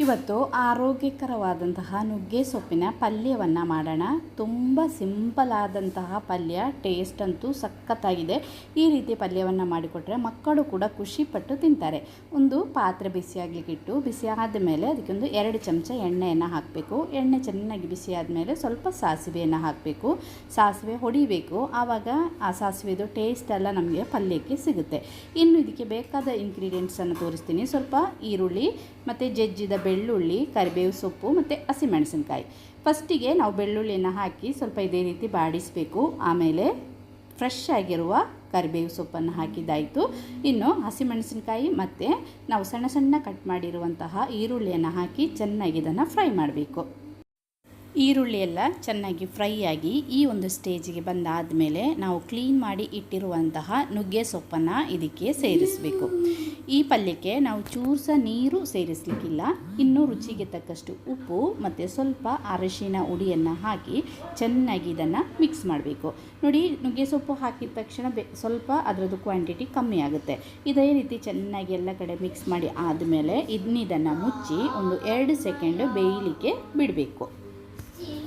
ಇವತ್ತು ಆರೋಗ್ಯಕರವಾದಂತಹ ನುಗ್ಗೆ ಸೊಪ್ಪಿನ ಪಲ್ಯವನ್ನು ಮಾಡೋಣ. ತುಂಬ ಸಿಂಪಲ್ ಆದಂತಹ ಪಲ್ಯ, ಟೇಸ್ಟ್ ಅಂತೂ ಸಖತ್ತಾಗಿದೆ. ಈ ರೀತಿ ಪಲ್ಯವನ್ನು ಮಾಡಿಕೊಟ್ರೆ ಮಕ್ಕಳು ಕೂಡ ಖುಷಿಪಟ್ಟು ತಿಂತಾರೆ. ಒಂದು ಪಾತ್ರೆ ಬಿಸಿಯಾಗಲಿಕ್ಕಿಟ್ಟು, ಬಿಸಿ ಆದಮೇಲೆ ಅದಕ್ಕೊಂದು 2 ಚಮಚ ಎಣ್ಣೆಯನ್ನು ಹಾಕಬೇಕು. ಎಣ್ಣೆ ಚೆನ್ನಾಗಿ ಬಿಸಿ ಆದಮೇಲೆ ಸ್ವಲ್ಪ ಸಾಸಿವೆಯನ್ನು ಹಾಕಬೇಕು. ಸಾಸಿವೆ ಹೊಡಿಬೇಕು, ಆವಾಗ ಆ ಸಾಸಿವೆದು ಟೇಸ್ಟ್ ಎಲ್ಲ ನಮಗೆ ಪಲ್ಯಕ್ಕೆ ಸಿಗುತ್ತೆ. ಇನ್ನು ಇದಕ್ಕೆ ಬೇಕಾದ ಇಂಗ್ರೀಡಿಯೆಂಟ್ಸನ್ನು ತೋರಿಸ್ತೀನಿ. ಸ್ವಲ್ಪ ಈರುಳ್ಳಿ ಮತ್ತು ಜಜ್ಜಿದ ಬೆಳ್ಳುಳ್ಳಿ, ಕರಿಬೇವು ಸೊಪ್ಪು ಮತ್ತು ಹಸಿಮೆಣಸಿನ್ಕಾಯಿ. ಫಸ್ಟಿಗೆ ನಾವು ಬೆಳ್ಳುಳ್ಳಿಯನ್ನು ಹಾಕಿ ಸ್ವಲ್ಪ ಇದೇ ರೀತಿ ಬಾಡಿಸಬೇಕು. ಆಮೇಲೆ ಫ್ರೆಶ್ ಆಗಿರುವ ಕರಿಬೇವು ಸೊಪ್ಪನ್ನು ಹಾಕಿದ್ದಾಯಿತು. ಇನ್ನು ಹಸಿಮೆಣಸಿನ್ಕಾಯಿ ಮತ್ತು ನಾವು ಸಣ್ಣ ಸಣ್ಣ ಕಟ್ ಮಾಡಿರುವಂತಹ ಈರುಳ್ಳಿಯನ್ನು ಹಾಕಿ ಚೆನ್ನಾಗಿ ಇದನ್ನು ಫ್ರೈ ಮಾಡಬೇಕು. ಈರುಳ್ಳಿ ಎಲ್ಲ ಚೆನ್ನಾಗಿ ಫ್ರೈ ಆಗಿ ಈ ಒಂದು ಸ್ಟೇಜಿಗೆ ಬಂದಾದಮೇಲೆ ನಾವು ಕ್ಲೀನ್ ಮಾಡಿ ಇಟ್ಟಿರುವಂತಹ ನುಗ್ಗೆ ಸೊಪ್ಪನ್ನು ಇದಕ್ಕೆ ಸೇರಿಸಬೇಕು. ಈ ಪಲ್ಯಕ್ಕೆ ನಾವು ಚೂರು ನೀರು ಸೇರಿಸಲಿಕ್ಕಿಲ್ಲ. ಇನ್ನು ರುಚಿಗೆ ತಕ್ಕಷ್ಟು ಉಪ್ಪು ಮತ್ತು ಸ್ವಲ್ಪ ಅರಿಶಿನ ಹುಡಿಯನ್ನು ಹಾಕಿ ಚೆನ್ನಾಗಿ ಇದನ್ನು ಮಿಕ್ಸ್ ಮಾಡಬೇಕು. ನೋಡಿ, ನುಗ್ಗೆ ಸೊಪ್ಪು ಹಾಕಿದ ತಕ್ಷಣ ಸ್ವಲ್ಪ ಅದರದ್ದು ಕ್ವಾಂಟಿಟಿ ಕಮ್ಮಿ ಆಗುತ್ತೆ. ಇದೇ ರೀತಿ ಚೆನ್ನಾಗಿ ಎಲ್ಲ ಕಡೆ ಮಿಕ್ಸ್ ಮಾಡಿ ಆದಮೇಲೆ ಇದನ್ನು ಮುಚ್ಚಿ ಒಂದು 2 ಸೆಕೆಂಡ್ ಬೇಯಲಿಕ್ಕೆ ಬಿಡಬೇಕು.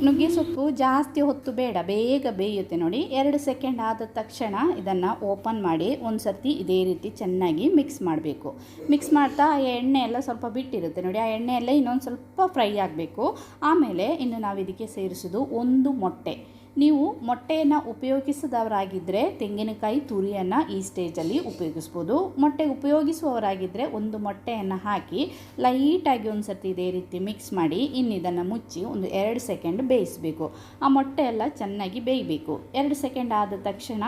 ನುಗ್ಗೆ ಸೊಪ್ಪು ಜಾಸ್ತಿ ಹೊತ್ತು ಬೇಡ, ಬೇಗ ಬೇಯುತ್ತೆ. ನೋಡಿ, 2 ಸೆಕೆಂಡ್ ಆದ ತಕ್ಷಣ ಇದನ್ನು ಓಪನ್ ಮಾಡಿ ಒಂದು ಸರ್ತಿ ಇದೇ ರೀತಿ ಚೆನ್ನಾಗಿ ಮಿಕ್ಸ್ ಮಾಡಬೇಕು. ಮಿಕ್ಸ್ ಮಾಡ್ತಾ ಆ ಎಣ್ಣೆ ಎಲ್ಲ ಸ್ವಲ್ಪ ಬಿಟ್ಟಿರುತ್ತೆ. ನೋಡಿ, ಆ ಎಣ್ಣೆ ಎಲ್ಲ ಇನ್ನೊಂದು ಸ್ವಲ್ಪ ಫ್ರೈ ಆಗಬೇಕು. ಆಮೇಲೆ ಇನ್ನು ನಾವು ಇದಕ್ಕೆ ಸೇರಿಸೋದು 1 ಮೊಟ್ಟೆ. ನೀವು ಮೊಟ್ಟೆಯನ್ನು ಉಪಯೋಗಿಸಿದವರಾಗಿದ್ದರೆ ತೆಂಗಿನಕಾಯಿ ತುರಿಯನ್ನು ಈ ಸ್ಟೇಜಲ್ಲಿ ಉಪಯೋಗಿಸ್ಬೋದು. ಮೊಟ್ಟೆ ಉಪಯೋಗಿಸುವವರಾಗಿದ್ದರೆ 1 ಮೊಟ್ಟೆಯನ್ನು ಹಾಕಿ ಲೈಟಾಗಿ ಒಂದು ಸರ್ತಿ ಇದೇ ರೀತಿ ಮಿಕ್ಸ್ ಮಾಡಿ ಇದನ್ನು ಮುಚ್ಚಿ ಒಂದು 2 ಸೆಕೆಂಡ್ ಬೇಯಿಸಬೇಕು. ಆ ಮೊಟ್ಟೆ ಎಲ್ಲ ಚೆನ್ನಾಗಿ ಬೇಯಬೇಕು. 2 ಸೆಕೆಂಡ್ ಆದ ತಕ್ಷಣ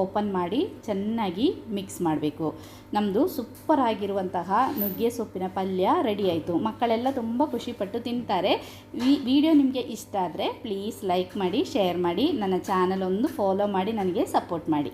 ಓಪನ್ ಮಾಡಿ ಚೆನ್ನಾಗಿ ಮಿಕ್ಸ್ ಮಾಡಬೇಕು. ನಮ್ಮದು ಸೂಪರ್ ಆಗಿರುವಂತಹ ನುಗ್ಗೆ ಸೊಪ್ಪಿನ ಪಲ್ಯ ರೆಡಿ ಆಯಿತು. ಮಕ್ಕಳೆಲ್ಲ ತುಂಬ ಖುಷಿಪಟ್ಟು ತಿಂತಾರೆ. ಈ ವಿಡಿಯೋ ನಿಮಗೆ ಇಷ್ಟ ಆದರೆ ಪ್ಲೀಸ್ ಲೈಕ್ ಮಾಡಿ, ಶೇರ್ ಮಾಡಿ, ನನ್ನ ಚಾನಲ್ ಒಂದು ಫಾಲೋ ಮಾಡಿ ನನಗೆ ಸಪೋರ್ಟ್ ಮಾಡಿ.